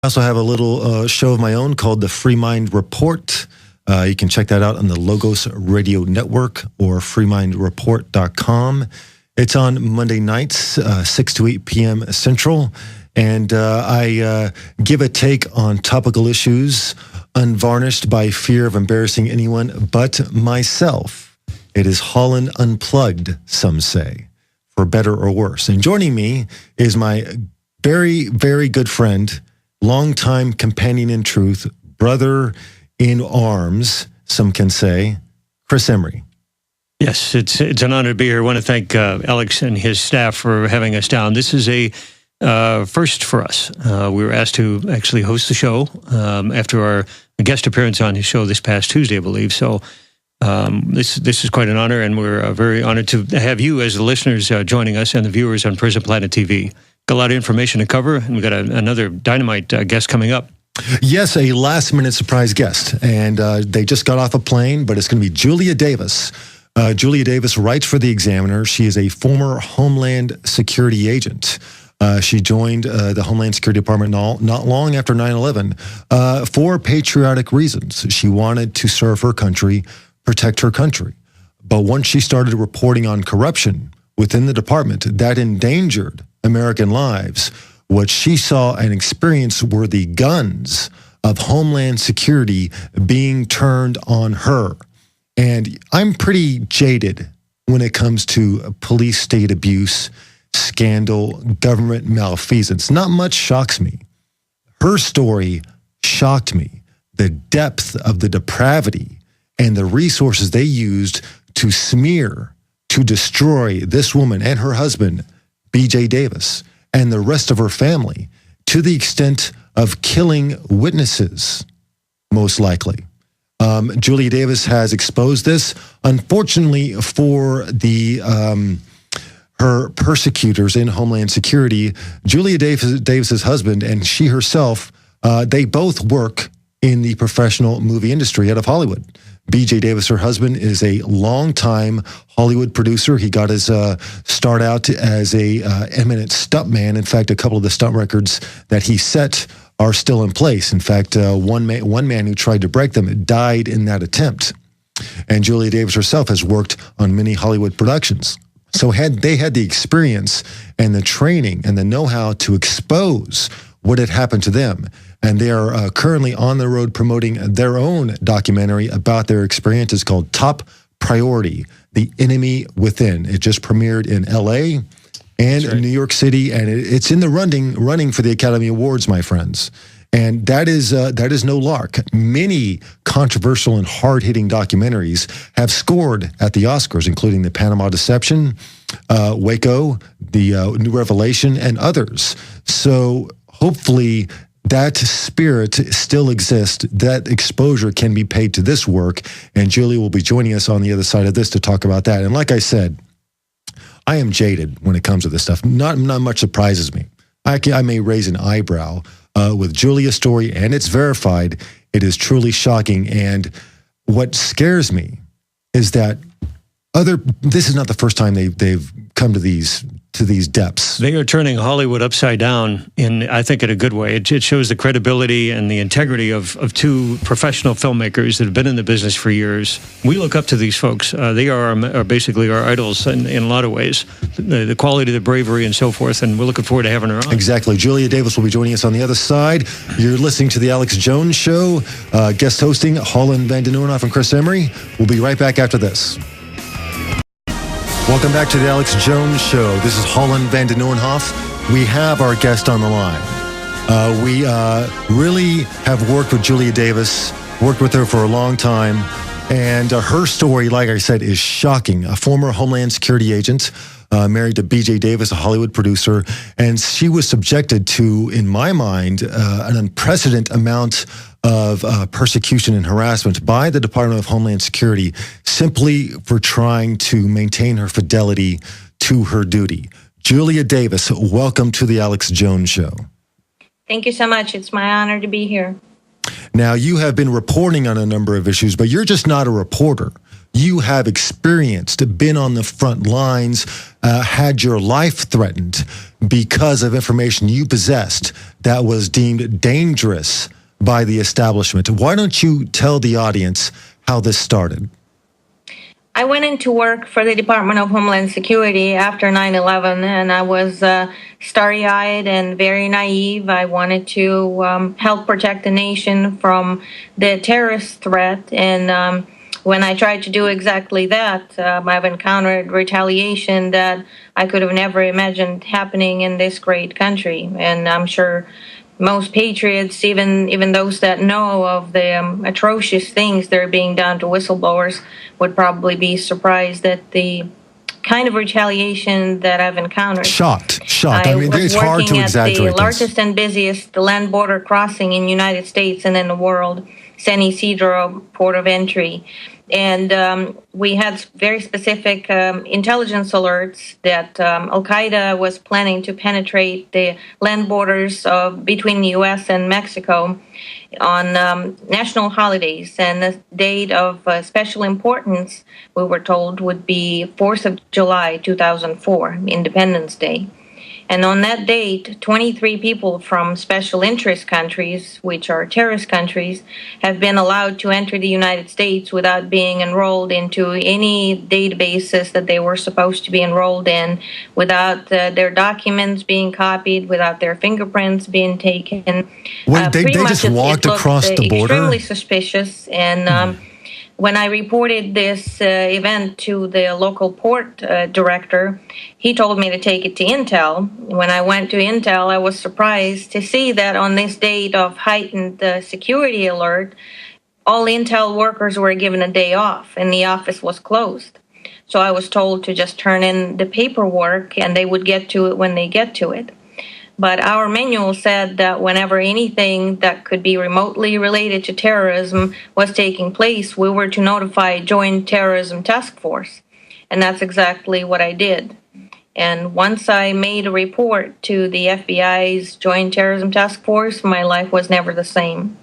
I also have a little show of my own called the Free Mind Report. You can check that out on the Logos Radio Network or freemindreport.com. It's on Monday nights, 6 to 8 p.m. Central. And I give a take on topical issues unvarnished by fear of embarrassing anyone but myself. It is Holland Unplugged, some say, for better or worse. And joining me is my very, very good friend, longtime companion in truth, brother in arms, some can say, Chris Emery. Yes, it's an honor to be here. I want to thank Alex and his staff for having us down. This is a first for us. We were asked to actually host the show after our guest appearance on his show this past Tuesday, I believe. So this is quite an honor, and we're very honored to have you as the listeners joining us and the viewers on Prisonplanet TV. Got a lot of information to cover, and we've got another dynamite guest coming up. Yes, a last-minute surprise guest, and they just got off a plane, but it's going to be Julia Davis. Julia Davis writes for The Examiner. She is a former Homeland Security agent. She joined the Homeland Security Department not long after 9/11 for patriotic reasons. She wanted to serve her country, protect her country. But once she started reporting on corruption within the department that endangered American lives, what she saw and experienced were the guns of Homeland Security being turned on her. And I'm pretty jaded when it comes to police state abuse, scandal, government malfeasance. Not much shocks me. Her story shocked me. The depth of the depravity and the resources they used to smear, to destroy this woman and her husband, B.J. Davis, and the rest of her family, to the extent of killing witnesses, most likely. Julia Davis has exposed this. Unfortunately for her persecutors in Homeland Security, Julia Davis's husband and she herself, they both work in the professional movie industry out of Hollywood. B.J. Davis, her husband, is a longtime Hollywood producer. He got his start out as a eminent stuntman. In fact, a couple of the stunt records that he set are still in place. In fact, one man who tried to break them died in that attempt. And Julia Davis herself has worked on many Hollywood productions. So they had the experience and the training and the know-how to expose what had happened to them. And they are currently on the road promoting their own documentary about their experiences called Top Priority, The Enemy Within. It just premiered in L.A. and in New York City, and it's in the running for the Academy Awards, my friends. And that is no lark. Many controversial and hard-hitting documentaries have scored at the Oscars, including The Panama Deception, Waco, The New Revelation, and others. So hopefully that spirit still exists. That exposure can be paid to this work, and Julia will be joining us on the other side of this to talk about that. And like I said, I am jaded when it comes to this stuff. Not much surprises me. I may raise an eyebrow with Julia's story, and it's verified. It is truly shocking. And what scares me is that this is not the first time they've come to these depths. They are turning Hollywood upside down I think, in a good way. It shows the credibility and the integrity of two professional filmmakers that have been in the business for years. We look up to these folks. They are basically our idols in a lot of ways. The quality, the bravery, and so forth. And we're looking forward to having her on. Exactly. Julia Davis will be joining us on the other side. You're listening to The Alex Jones Show. Guest hosting, Holland Van Den Nieuwenhof and Chris Emery. We'll be right back after this. Welcome back to The Alex Jones Show. This is Holland Van Den Nieuwenhof. We have our guest on the line. We really have worked with Julia Davis, worked with her for a long time, and her story, like I said, is shocking. A former Homeland Security agent, married to B.J. Davis, a Hollywood producer, and she was subjected to, in my mind, an unprecedented amount of persecution and harassment by the Department of Homeland Security simply for trying to maintain her fidelity to her duty. Julia Davis, welcome to the Alex Jones Show. Thank you so much. It's my honor to be here. Now, you have been reporting on a number of issues, but you're just not a reporter. you have experienced, been on the front lines, had your life threatened because of information you possessed that was deemed dangerous by the establishment. Why don't you tell the audience how this started? I went into work for the Department of Homeland Security after 9/11, and I was starry-eyed and very naive. I wanted to help protect the nation from the terrorist threat, and when I tried to do exactly that, I've encountered retaliation that I could have never imagined happening in this great country. And I'm sure most patriots, even those that know of the atrocious things that are being done to whistleblowers, would probably be surprised at the kind of retaliation that I've encountered. Shocked. I mean, it's hard to exaggerate this. Working at the largest this. and busiest land border crossing in the United States and in the world, San Ysidro port of entry. And we had very specific intelligence alerts that Al-Qaeda was planning to penetrate the land borders between the U.S. and Mexico on national holidays. And the date of special importance, we were told, would be 4th of July, 2004, Independence Day. And on that date, 23 people from special interest countries, which are terrorist countries, have been allowed to enter the United States without being enrolled into any databases that they were supposed to be enrolled in, without their documents being copied, without their fingerprints being taken. Wait, they just walked across the border? Extremely suspicious. And when I reported this event to the local port director, he told me to take it to Intel. When I went to Intel, I was surprised to see that on this date of heightened security alert, all Intel workers were given a day off and the office was closed. So I was told to just turn in the paperwork and they would get to it when they get to it. But our manual said that whenever anything that could be remotely related to terrorism was taking place, we were to notify Joint Terrorism Task Force. And that's exactly what I did. And once I made a report to the FBI's Joint Terrorism Task Force, my life was never the same.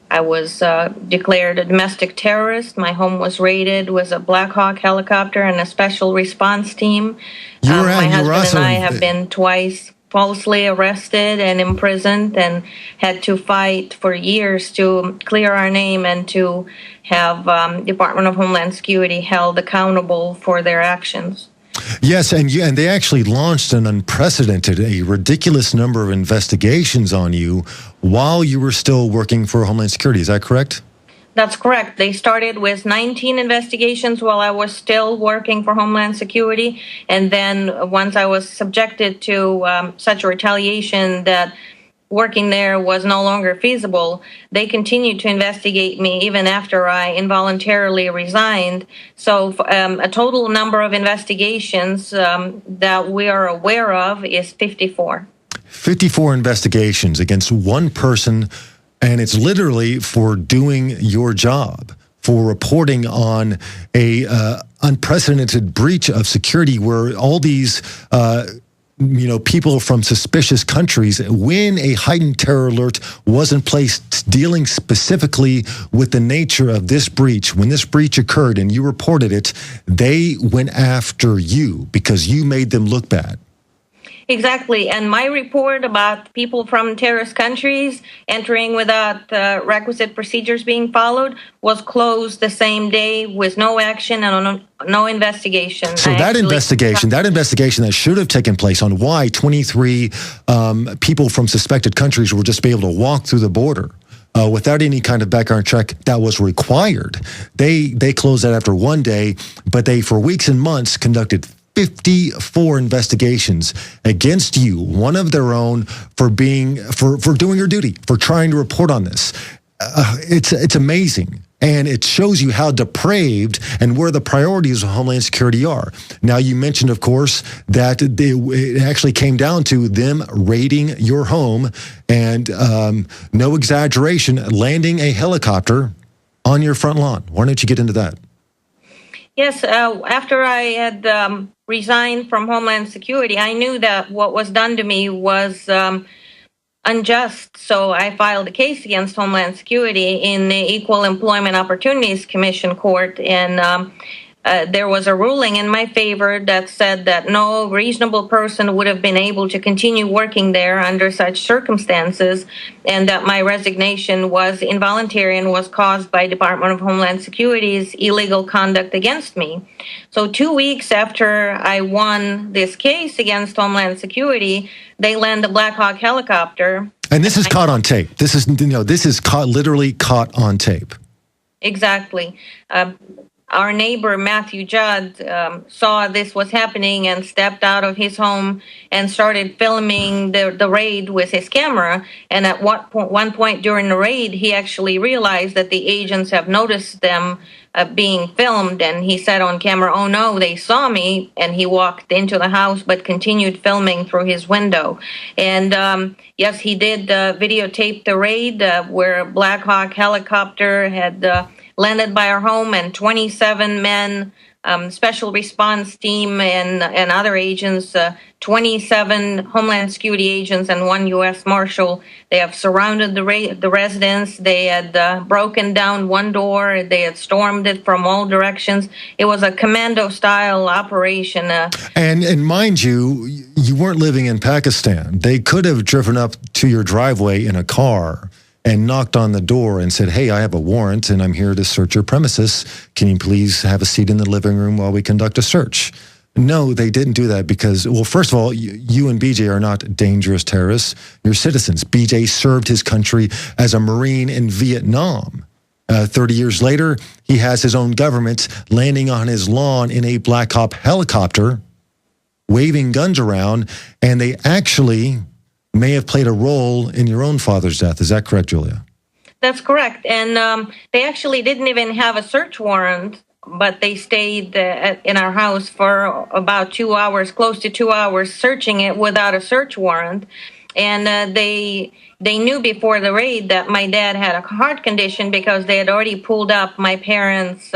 I was declared a domestic terrorist. My home was raided with a Black Hawk helicopter and a special response team. My husband and I have been twice falsely arrested and imprisoned and had to fight for years to clear our name and to have Department of Homeland Security held accountable for their actions. Yes, and they actually launched a ridiculous number of investigations on you while you were still working for Homeland Security. Is that correct? That's correct. They started with 19 investigations while I was still working for Homeland Security. And then once I was subjected to such a retaliation that working there was no longer feasible, they continued to investigate me even after I involuntarily resigned. So a total number of investigations that we are aware of is 54. 54 investigations against one person. And it's literally for doing your job, for reporting on a unprecedented breach of security where all these people from suspicious countries, when a heightened terror alert was in place dealing specifically with the nature of this breach, when this breach occurred and you reported it, they went after you because you made them look bad. Exactly. And my report about people from terrorist countries entering without requisite procedures being followed was closed the same day with no action and no investigation. So that investigation that should have taken place on why 23 people from suspected countries were just be able to walk through the border without any kind of background check that was required. They closed that after one day, but they, for weeks and months, conducted 54 investigations against you, one of their own, for doing your duty, for trying to report on this. It's amazing. And it shows you how depraved and where the priorities of Homeland Security are. Now, you mentioned, of course, that it actually came down to them raiding your home and, no exaggeration, landing a helicopter on your front lawn. Why don't you get into that? Yes, after I had resigned from Homeland Security, I knew that what was done to me was unjust. So I filed a case against Homeland Security in the Equal Employment Opportunities Commission court, and there was a ruling in my favor that said that no reasonable person would have been able to continue working there under such circumstances, and that my resignation was involuntary and was caused by Department of Homeland Security's illegal conduct against me. So 2 weeks after I won this case against Homeland Security, they land a Black Hawk helicopter. And this is caught on tape. This is literally caught on tape. Exactly. Our neighbor, Matthew Judd, saw this was happening and stepped out of his home and started filming the raid with his camera. And at one point during the raid, he actually realized that the agents have noticed them being filmed. And he said on camera, "Oh no, they saw me." And he walked into the house but continued filming through his window. And yes, he did videotape the raid where a Black Hawk helicopter had landed by our home, and 27 men, special response team and other agents, 27 Homeland Security agents and 1 U.S. Marshal. They have surrounded the residence. They had broken down one door. They had stormed it from all directions. It was a commando-style operation. And mind you, you weren't living in Pakistan. They could have driven up to your driveway in a car and knocked on the door and said, "Hey, I have a warrant and I'm here to search your premises. Can you please have a seat in the living room while we conduct a search?" No, they didn't do that because, well, first of all, you and BJ are not dangerous terrorists. You're citizens. BJ served his country as a Marine in Vietnam. 30 years later, he has his own government landing on his lawn in a Black Hawk helicopter, waving guns around, and they actually may have played a role in your own father's death. Is that correct, Julia? That's correct. And they actually didn't even have a search warrant, but they stayed in our house for about 2 hours, close to 2 hours, searching it without a search warrant. And they knew before the raid that my dad had a heart condition because they had already pulled up my parents'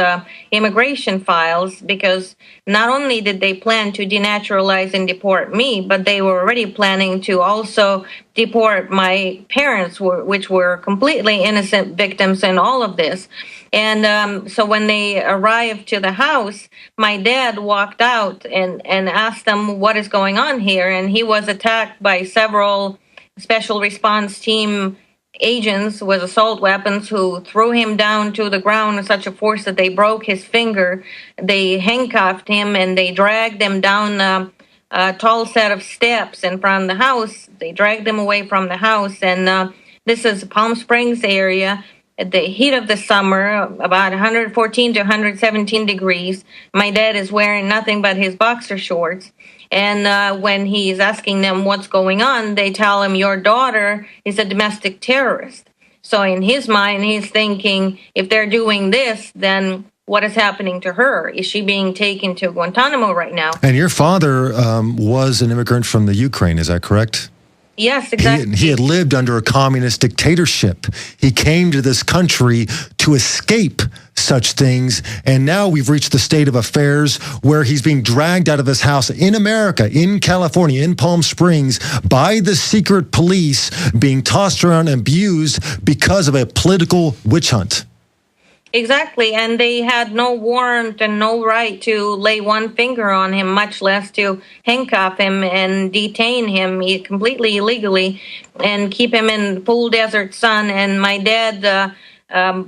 immigration files, because not only did they plan to denaturalize and deport me, but they were already planning to also deport my parents, which were completely innocent victims in all of this. And so when they arrived to the house, my dad walked out and asked them, "What is going on here?" And he was attacked by several special response team agents with assault weapons who threw him down to the ground with such a force that they broke his finger. They handcuffed him and they dragged him down a tall set of steps in front of the house. They dragged him away from the house. And this is Palm Springs area. At the heat of the summer, about 114 to 117 degrees. My dad is wearing nothing but his boxer shorts. And when he's asking them what's going on, they tell him, "Your daughter is a domestic terrorist." So in his mind, he's thinking, if they're doing this, then what is happening to her? Is she being taken to Guantanamo right now? And your father was an immigrant from the Ukraine, is that correct? Yes, exactly. He had lived under a communist dictatorship. He came to this country to escape such things, and now we've reached the state of affairs where he's being dragged out of his house in America, in California, in Palm Springs, by the secret police, being tossed around and abused because of a political witch hunt. Exactly, and they had no warrant and no right to lay one finger on him, much less to handcuff him and detain him completely illegally and keep him in full desert sun. And my dad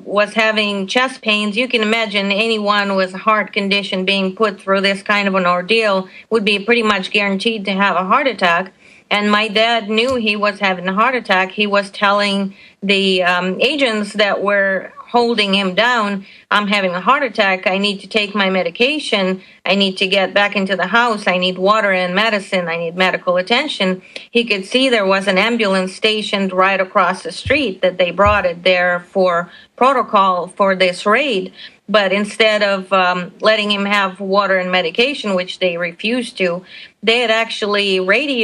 was having chest pains. You can imagine anyone with a heart condition being put through this kind of an ordeal would be pretty much guaranteed to have a heart attack. And my dad knew he was having a heart attack. He was telling the agents that were holding him down, "I'm having a heart attack. I need to take my medication. I need to get back into the house. I need water and medicine. I need medical attention." He could see there was an ambulance stationed right across the street, that they brought it there for protocol for this raid. But instead of letting him have water and medication, which they refused to, they had actually radioed